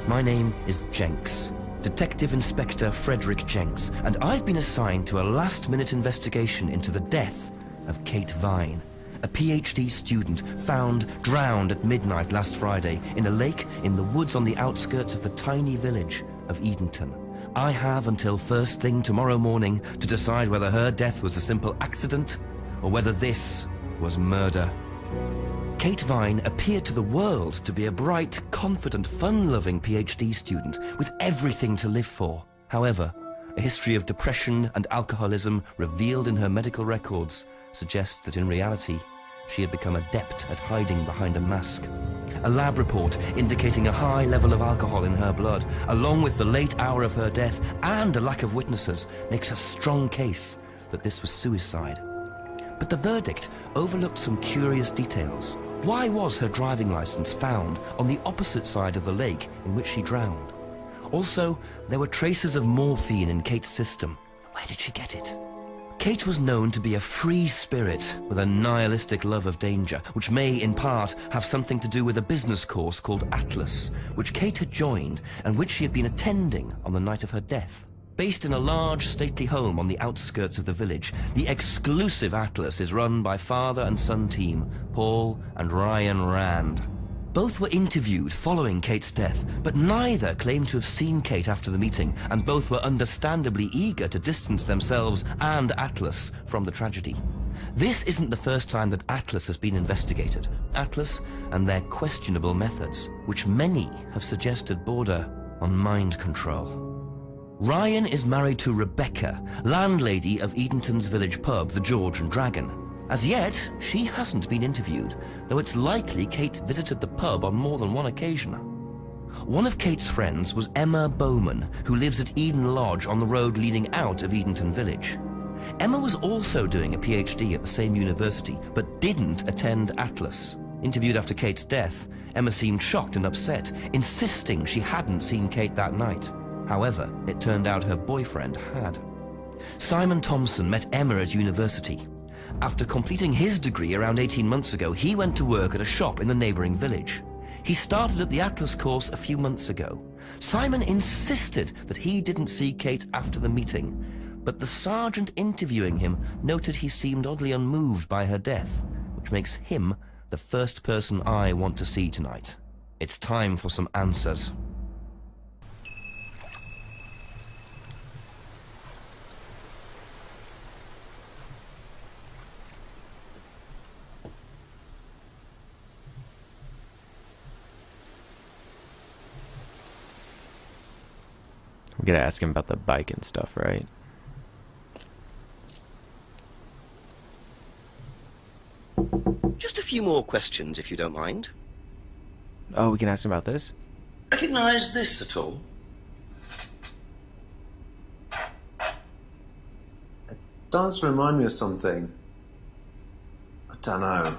My name is Jenks, Detective Inspector Frederick Jenks, and I've been assigned to a last-minute investigation into the death of Kate Vine, a PhD student found drowned at midnight last Friday in a lake in the woods on the outskirts of the tiny village of Edenton. I have until first thing tomorrow morning to decide whether her death was a simple accident or whether this was murder. Kate Vine appeared to the world to be a bright, confident, fun-loving PhD student with everything to live for. However, a history of depression and alcoholism revealed in her medical records suggests that in reality, she had become adept at hiding behind a mask. A lab report indicating a high level of alcohol in her blood, along with the late hour of her death and a lack of witnesses, makes a strong case that this was suicide. But the verdict overlooked some curious details. Why was her driving license found on the opposite side of the lake in which she drowned? Also, there were traces of morphine in Kate's system. Where did she get it? Kate was known to be a free spirit with a nihilistic love of danger, which may, in part, have something to do with a business course called Atlas, which Kate had joined and which she had been attending on the night of her death. Based in a large, stately home on the outskirts of the village, the exclusive Atlas is run by father and son team, Paul and Ryan Rand. Both were interviewed following Kate's death, but neither claimed to have seen Kate after the meeting, and both were understandably eager to distance themselves and Atlas from the tragedy. This isn't the first time that Atlas has been investigated. Atlas and their questionable methods, which many have suggested border on mind control. Ryan is married to Rebecca, landlady of Edenton's village pub, the George and Dragon. As yet, she hasn't been interviewed, though it's likely Kate visited the pub on more than one occasion. One of Kate's friends was Emma Bowman, who lives at Eden Lodge on the road leading out of Edenton Village. Emma was also doing a PhD at the same university, but didn't attend Atlas. Interviewed after Kate's death, Emma seemed shocked and upset, insisting she hadn't seen Kate that night. However, it turned out her boyfriend had. Simon Thompson met Emma at university. After completing his degree around 18 months ago, he went to work at a shop in the neighboring village. He started at the Atlas course a few months ago. Simon insisted that he didn't see Kate after the meeting, but the sergeant interviewing him noted he seemed oddly unmoved by her death, which makes him the first person I want to see tonight. It's time for some answers. We gotta ask him about the bike and stuff, right? Just a few more questions, if you don't mind. Oh, we can ask him about this? Recognize this at all? It does remind me of something. I don't know.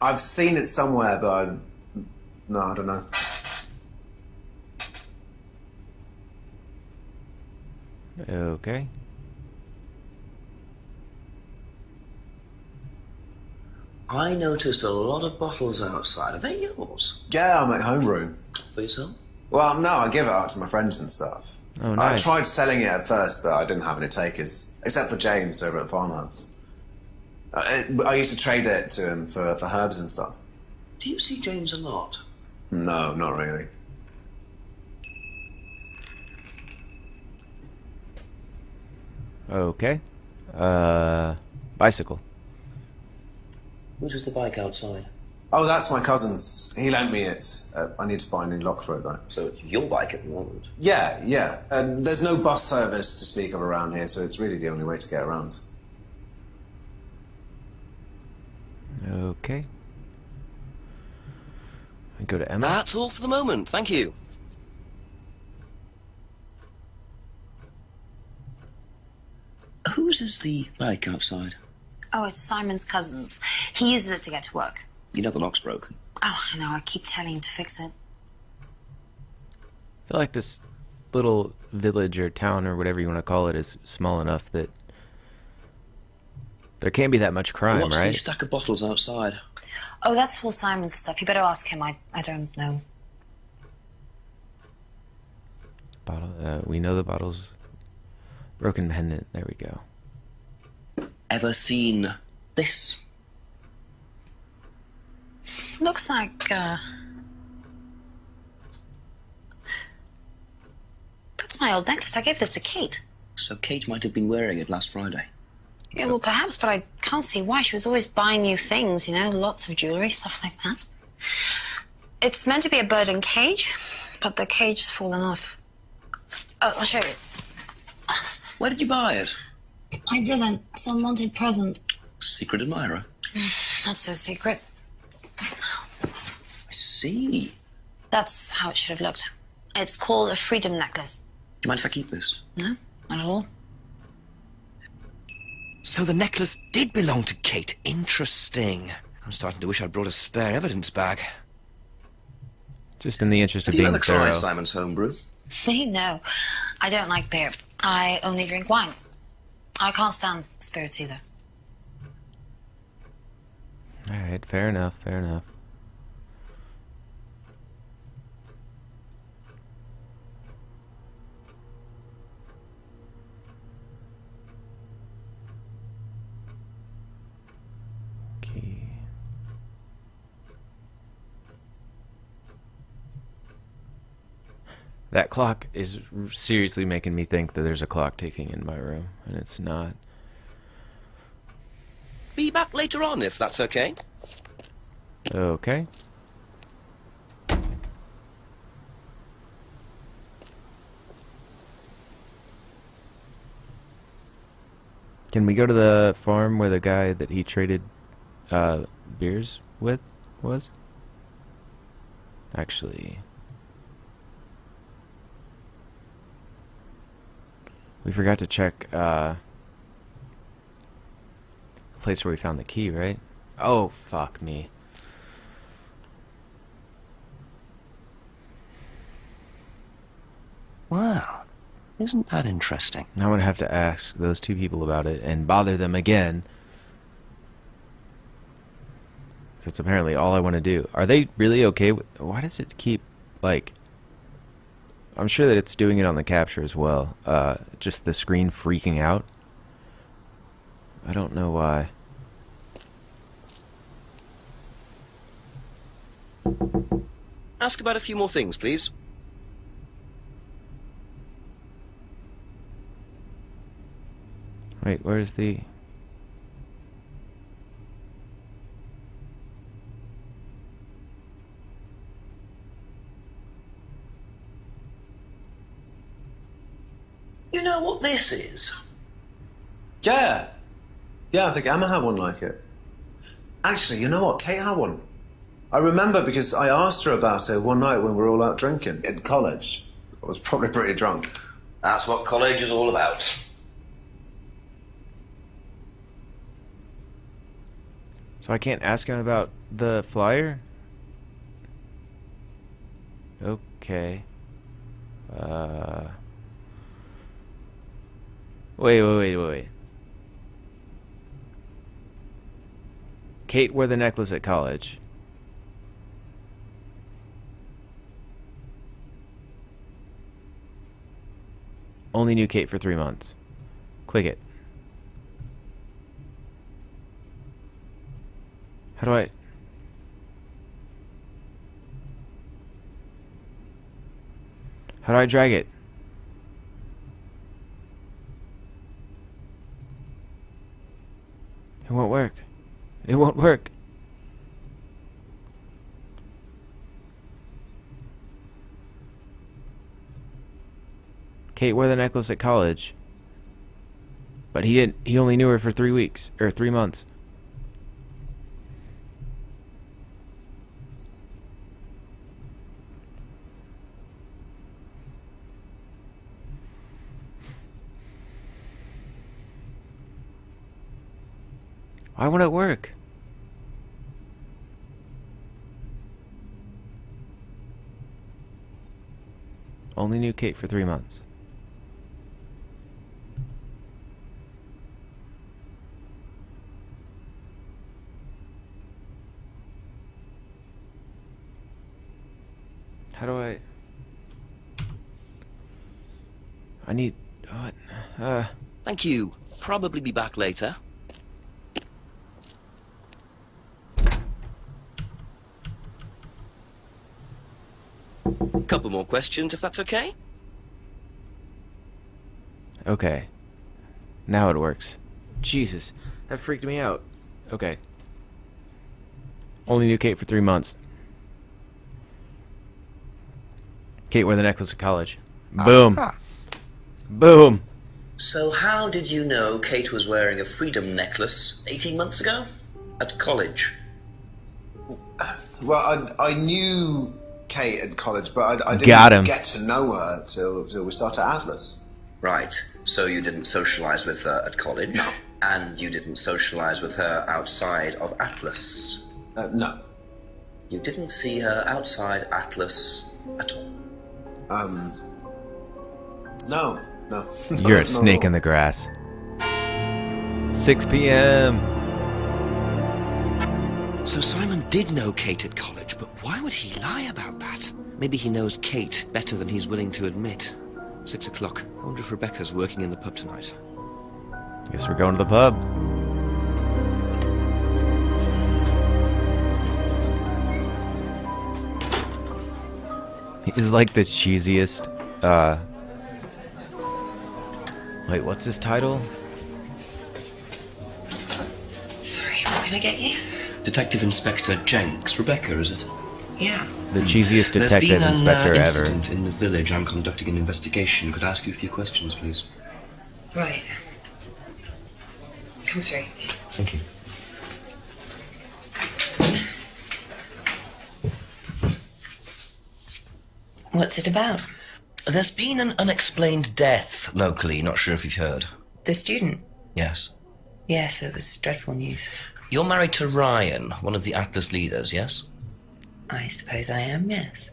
I've seen it somewhere, but no, I don't know. Okay. I noticed a lot of bottles outside. Are they yours? Yeah, I make homebrew. For yourself? Well, no, I give it out to my friends and stuff. Oh, nice. I tried selling it at first, but I didn't have any takers, except for James over at Farmhouse. I used to trade it to him for herbs and stuff. Do you see James a lot? No, not really. Okay. Bicycle. Which is the bike outside? Oh, that's my cousin's. He lent me it. I need to buy a new lock for it, though. So it's your bike at the moment? Yeah, yeah. There's no bus service to speak of around here, so it's really the only way to get around. Okay. I go to Emma. That's all for the moment, thank you. Whose is the bike outside? Oh, it's Simon's cousin's. He uses it to get to work. You know the lock's broken. Oh, I know. I keep telling him to fix it. I feel like this little village or town or whatever you want to call it is small enough that there can't be that much crime, What's right? the stack of bottles outside? Oh, that's all Simon's stuff. You better ask him. I don't know. Bottle. We know the bottle's broken pendant. There we go. Ever seen this? Looks like, that's my old necklace. I gave this to Kate. So Kate might have been wearing it last Friday. Yeah, well, perhaps, but I can't see why. She was always buying new things, you know, lots of jewellery, stuff like that. It's meant to be a bird in cage, but the cage's fallen off. I'll show you. Where did you buy it? I didn't. Some wanted present. Secret admirer. Not so secret. I see. That's how it should have looked. It's called a freedom necklace. Do you mind if I keep this? No, not at all. So the necklace did belong to Kate. Interesting. I'm starting to wish I'd brought a spare evidence bag. Just in the interest of Have you being ever thorough. tried Simon's homebrew? Me? No. I don't like beer. I only drink wine. I can't stand spirits either. All right, fair enough, fair enough. Okay. That clock is seriously making me think that there's a clock ticking in my room, and it's not. Be back later on, if that's okay. Okay. Can we go to the farm where the guy that he traded beers with was? Actually, we forgot to check the place where we found the key, right? Oh, fuck me. Wow. Isn't that interesting? Now I'm gonna have to ask those two people about it and bother them again. That's apparently all I want to do. Are they really okay with... Why does it keep, like... I'm sure that it's doing it on the capture as well. Just the screen freaking out. I don't know why. Ask about a few more things, please. Wait, where's the... You know what this is? Yeah. Yeah, I think Emma had one like it. Actually, you know what? Kate had one. I remember because I asked her about it one night when we were all out drinking in college. I was probably pretty drunk. That's what college is all about. So I can't ask him about the flyer? Okay. Wait. Kate wore the necklace at college. Only knew Kate for 3 months. Click it. How do I drag it? It won't work. It won't work. Kate wore the necklace at college. But he only knew her for 3 weeks, or 3 months. Why won't it work? Only knew Kate for 3 months. How do I... I need... What? Thank you. Probably be back later. Couple more questions, if that's okay? Okay. Now it works. Jesus, that freaked me out. Okay. Only knew Kate for 3 months. Kate wore the necklace at college. Boom. Boom. So how did you know Kate was wearing a freedom necklace 18 months ago? At college? Well, I knew Kate at college, but I Got him. didn't get to know her till we started Atlas. Right. So you didn't socialize with her at college? No. And you didn't socialize with her outside of Atlas? No. You didn't see her outside Atlas at all? No. You're Not a snake at all. in the grass. 6 p.m. So Simon did know Kate at college, but why would he lie about that? Maybe he knows Kate better than he's willing to admit. 6 o'clock. I wonder if Rebecca's working in the pub tonight. Guess we're going to the pub. He's like the cheesiest, Wait, what's his title? Sorry, what can I get you? Detective Inspector Jenks. Rebecca, is it? Yeah. The cheesiest There's detective been an inspector ever. incident in the village. I'm conducting an investigation. Could I ask you a few questions, please? Right. Come through. Thank you. What's it about? There's been an unexplained death locally. Not sure if you've heard. The student? Yes. Yes, it was dreadful news. You're married to Ryan, one of the Atlas leaders, yes? I suppose I am, yes.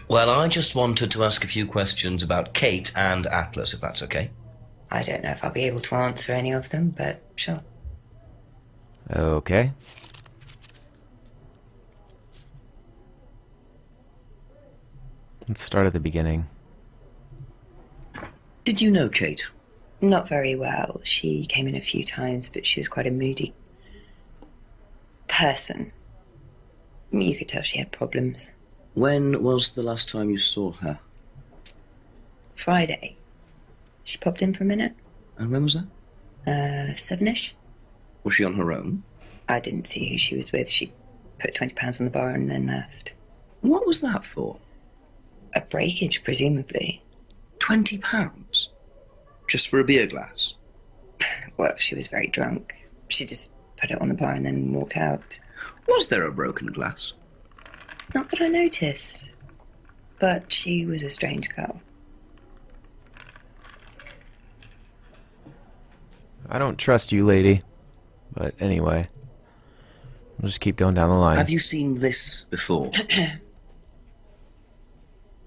Well, I just wanted to ask a few questions about Kate and Atlas, if that's okay. I don't know if I'll be able to answer any of them, but sure. Okay. Let's start at the beginning. Did you know Kate? Not very well. She came in a few times, but she was quite a moody person. You could tell she had problems. When was the last time you saw her? Friday. She popped in for a minute. And when was that? 7ish. Was she on her own? I didn't see who she was with. She put £20 on the bar and then left. What was that for? A breakage, presumably. £20? Just for a beer glass? Well, she was very drunk. She just put it on the bar and then walked out. Was there a broken glass? Not that I noticed. But she was a strange girl. I don't trust you, lady. But anyway, we'll just keep going down the line. Have you seen this before?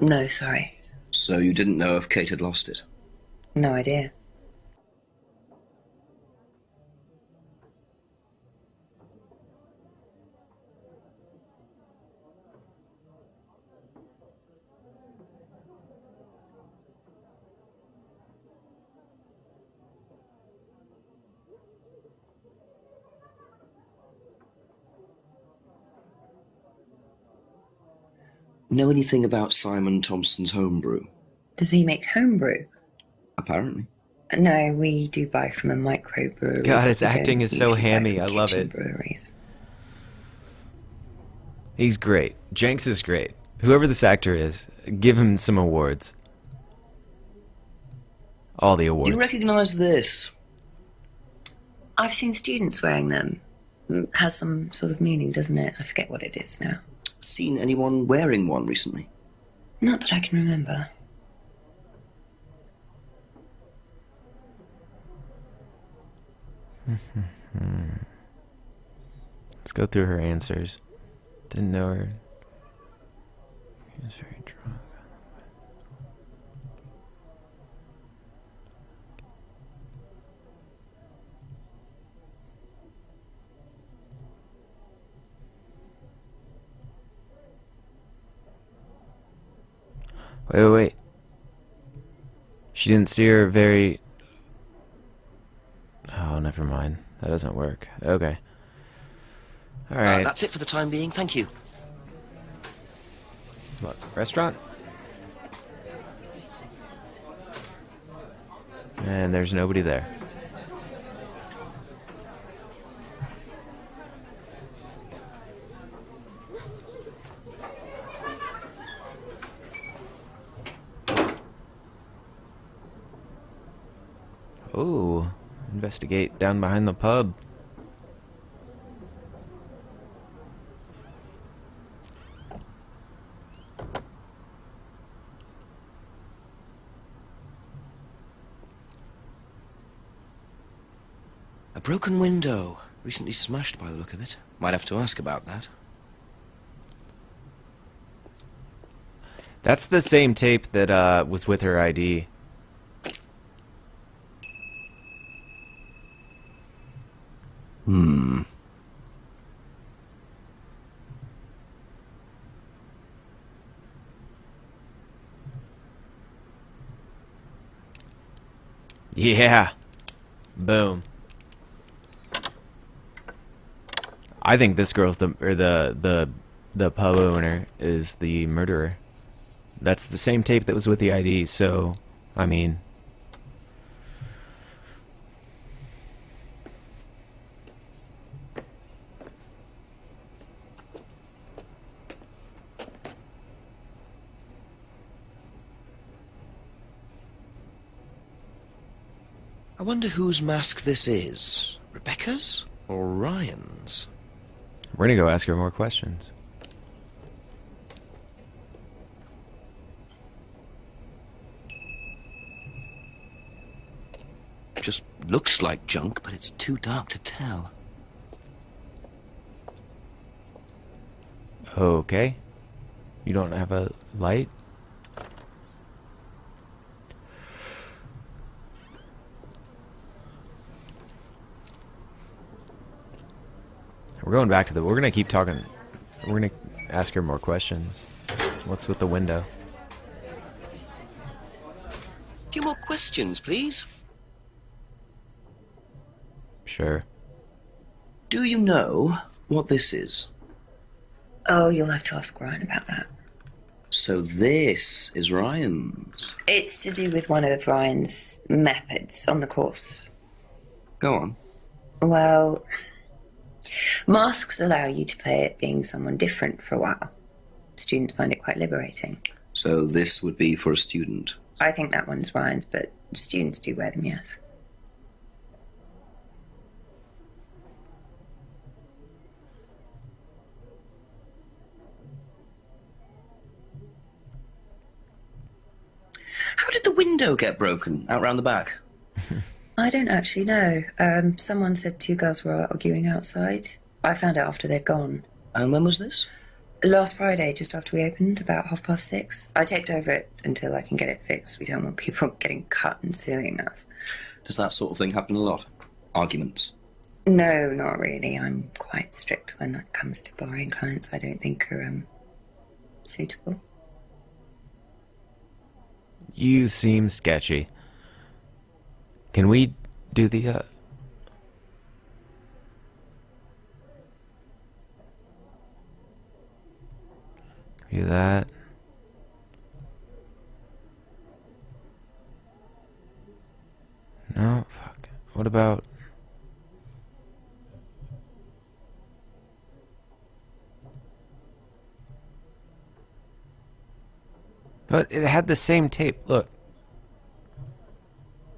No, sorry. So you didn't know if Kate had lost it? No idea. Know anything about Simon Thompson's homebrew? Does he make homebrew? Apparently. No, we do buy from a microbrewery. God, his We don't acting is so usually buy hammy. from I love kitchen it. Breweries. He's great. Jenks is great. Whoever this actor is, give him some awards. All the awards. Do you recognise this? I've seen students wearing them. Has some sort of meaning, doesn't it? I forget what it is now. Seen anyone wearing one recently? Not that I can remember. Let's go through her answers. Didn't know her. He was very drunk. Wait. She didn't steer very... Oh, never mind. That doesn't work. Okay. Alright. That's it for the time being, thank you. What, restaurant? And there's nobody there. Oh, investigate down behind the pub. A broken window. Recently smashed by the look of it. Might have to ask about that. That's the same tape that was with her ID. Yeah. Boom. I think this girl's the pub owner is the murderer. That's the same tape that was with the ID, so I mean, I wonder whose mask this is. Rebecca's or Ryan's? we're gonna go ask her more questions. Just looks like junk, but it's too dark to tell. Okay. You don't have a light? We're going back to the... We're going to keep talking. We're going to ask her more questions. What's with the window? A few more questions, please. Sure. Do you know what this is? Oh, you'll have to ask Ryan about that. So this is Ryan's. It's to do with one of Ryan's methods on the course. Go on. Well, masks allow you to play at being someone different for a while. Students find it quite liberating. So this would be for a student. I think that one's Ryan's, but students do wear them, yes. How did the window get broken out round the back? I don't actually know. Someone said two girls were arguing outside. I found out after they'd gone. And when was this? Last Friday, just after we opened, about 6:30. I taped over it until I can get it fixed. We don't want people getting cut and suing us. Does that sort of thing happen a lot? Arguments? No, not really. I'm quite strict when it comes to borrowing clients I don't think are suitable. You seem sketchy. Can we do the, do that? No, fuck. What about... But it had the same tape. Look.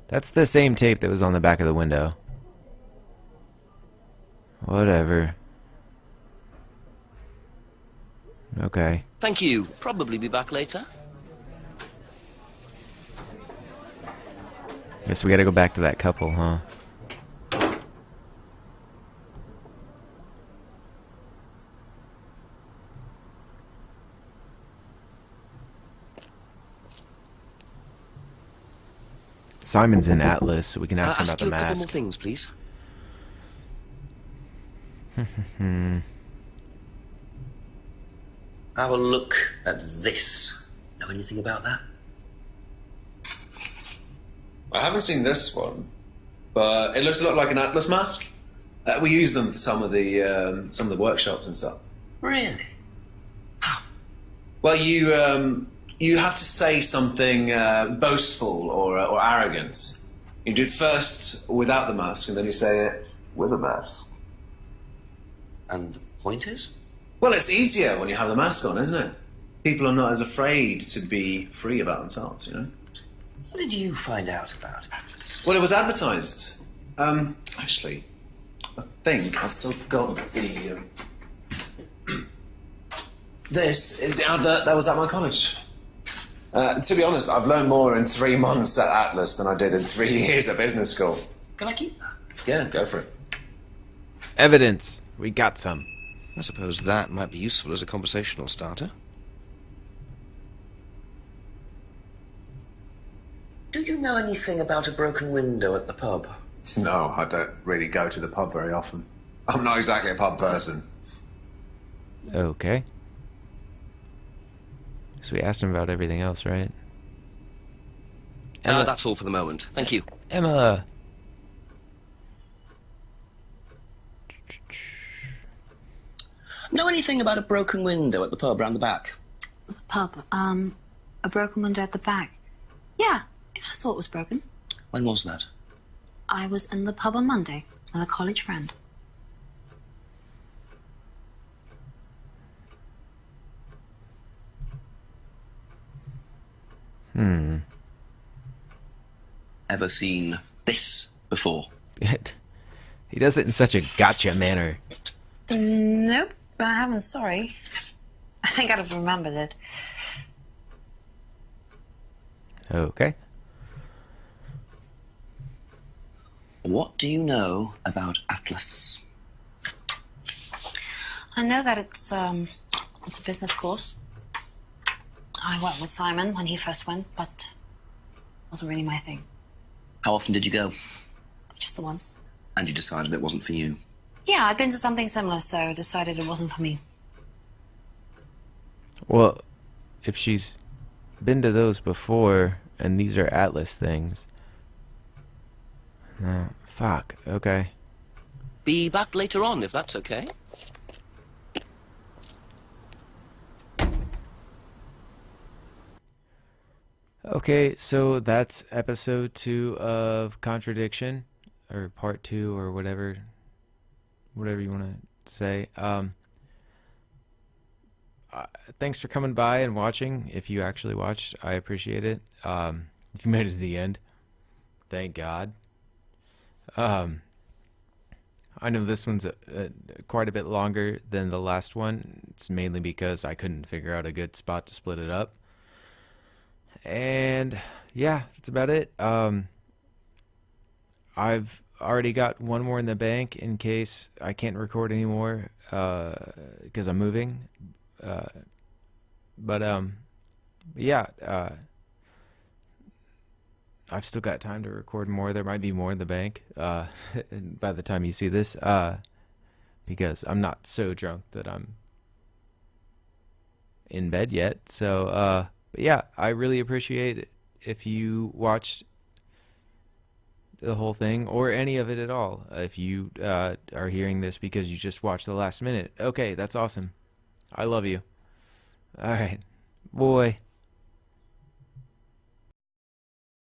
That's the same tape that was on the back of the window. Whatever. Okay. Thank you. Probably be back later. Guess we gotta go back to that couple, huh? Simon's in Atlas, so we can ask him about Ask the you a couple more mask. things, please. Have a look at this. Know anything about that? I haven't seen this one, but it looks a lot like an Atlas mask. We use them for some of the workshops and stuff. Really? Well, you have to say something boastful or arrogant. You do it first without the mask, and then you say it with a mask. And the point is? Well, it's easier when you have the mask on, isn't it? People are not as afraid to be free about themselves, you know? What did you find out about Atlas? Well, it was advertised. Actually, I think I've still got the... This is the advert that was at my college. To be honest, I've learned more in 3 months at Atlas than I did in 3 years at business school. Can I keep that? Yeah, go for it. Evidence. We got some. I suppose that might be useful as a conversational starter. Do you know anything about a broken window at the pub? No, I don't really go to the pub very often. I'm not exactly a pub person. Okay. So we asked him about everything else, right? Emma, That's all for the moment. Thank you. Emma. Know anything about a broken window at the pub round the back? The pub, a broken window at the back. Yeah, I saw it was broken. When was that? I was in the pub on Monday with a college friend. Ever seen this before? He does it in such a gotcha manner. Nope, I haven't, sorry. I think I'd have remembered it. Okay. What do you know about Atlas? I know that it's a business course. I went with Simon when he first went, but it wasn't really my thing. How often did you go? Just the once. And you decided it wasn't for you? Yeah, I'd been to something similar, so I decided it wasn't for me. Well, if she's been to those before, and these are Atlas things... No, fuck, okay. Be back later on, if that's okay. Okay, so that's episode 2 of Contradiction, or part 2, or whatever you want to say. Thanks for coming by and watching. If you actually watched, I appreciate it. If you made it to the end, thank God. I know this one's quite a bit longer than the last one. It's mainly because I couldn't figure out a good spot to split it up. And yeah, that's about it. I've already got one more in the bank in case I can't record anymore because I'm moving. Yeah, I've still got time to record more. There might be more in the bank by the time you see this because I'm not so drunk that I'm in bed yet. So, but yeah, I really appreciate it if you watched the whole thing or any of it at all. If you are hearing this because you just watched the last minute, okay, that's awesome. I love you. All right, boy.